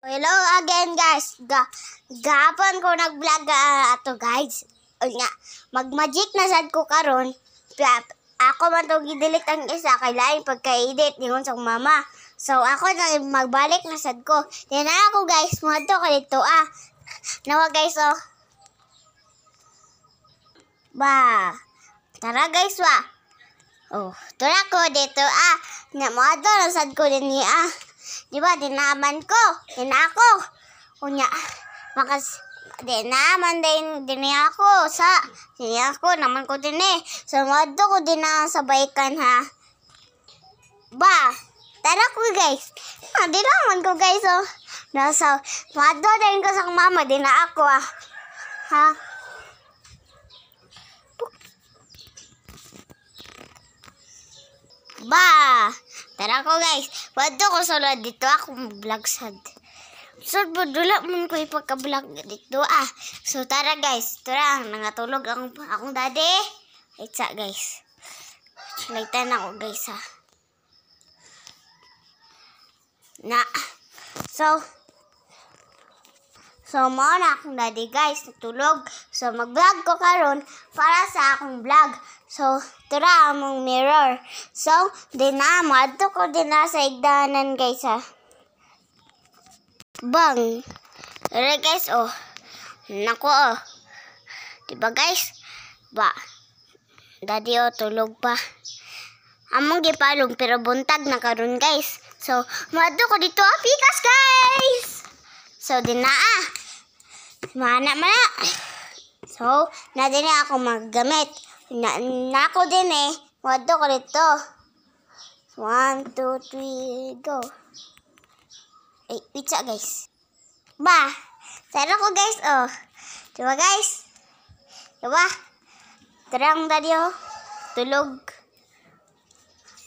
Hello again guys. Gahapon ko nag-vlog ato guys. Unya, mag-magic na sad ko karon. Ako man to gidelete ang isa kay lain pagka-edit ningon sa mama. So ako na magbalik na sad ko. Then ako guys, mo to dito Nawa guys Ba. Tara guys tara ko dito Nya mo to na sad ko din ni Di ba, dinaman ko. Dinako. Kunya, dinaman din ako. Ako, naman ko din So, wado ko din sa baikan, ha. Ba, tara ko, guys. Dinaman ko, guys, wado din ko sa mama, din ako, Ha? Ba, tara ko guys. Wado ko sulod dito ako mag-vlog sad. So, budula mo ko ipagka-vlog dito So, tara guys. Tara, nangatulog akong daddy. Itsa guys. Sulaitan ako guys So, mo na akong daddy guys, natulog. So, mag-vlog ko karon para sa akong vlog. So, tara among mirror. So, adto ko din sa igdanan guys Bang. Tara guys Nako Diba guys? Ba. Daddy tulog pa. Among gipalong pero buntag na karon guys. So, adto ko dito pikas guys. So, mana. So, na din ako maggamit. Nako din Wado ko dito. 1, 2, 3, go. Pizza guys. Ba, tara ko guys Diba guys? Diba? Tarang daddy tulog.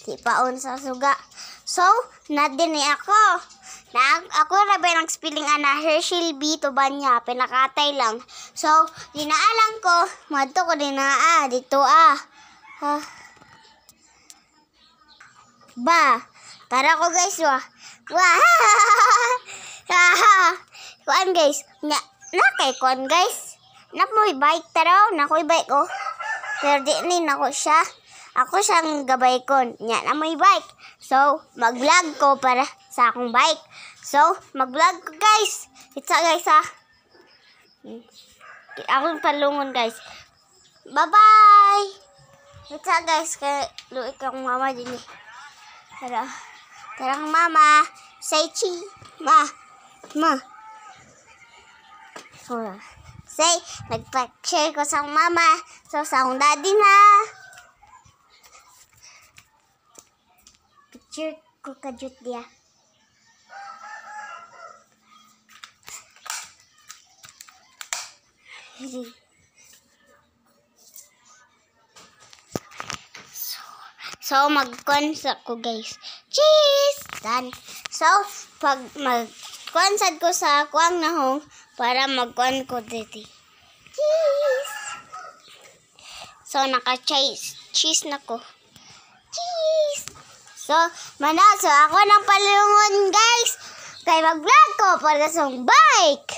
Di paon sa suga. So, na din ako. Ako na ba nag-spelling Hershey B to ba niya? Pinakatay lang. So, dinaalang ko. Madto ko din dito Ba, tara ko guys Kuan guys. Nakay kuan guys. Nakoy bike taraw. Nakoy bike Pero di ni nako siya. Ako siyang gabay ko. Nya na may bike. So, mag-vlog ko para sa akong bike. So, mag-vlog ko guys. Itsa guys Akong palungon guys. Bye-bye! Itsa guys. Kaya luik akong mama din Tarang mama. Say chi. Ma. Say, nagpa-share ko sa mama. So, sa akong daddy na. Picture ko kajut dia. So mag-concert ko guys. Cheese! Done. So, pag mag-concert ko sa kuwang nahong para mag-con ko dito. Cheese! So, naka-cheese na ko. Cheese! So, ako ng palungon guys. Kaya mag-vlog ko para sa bike.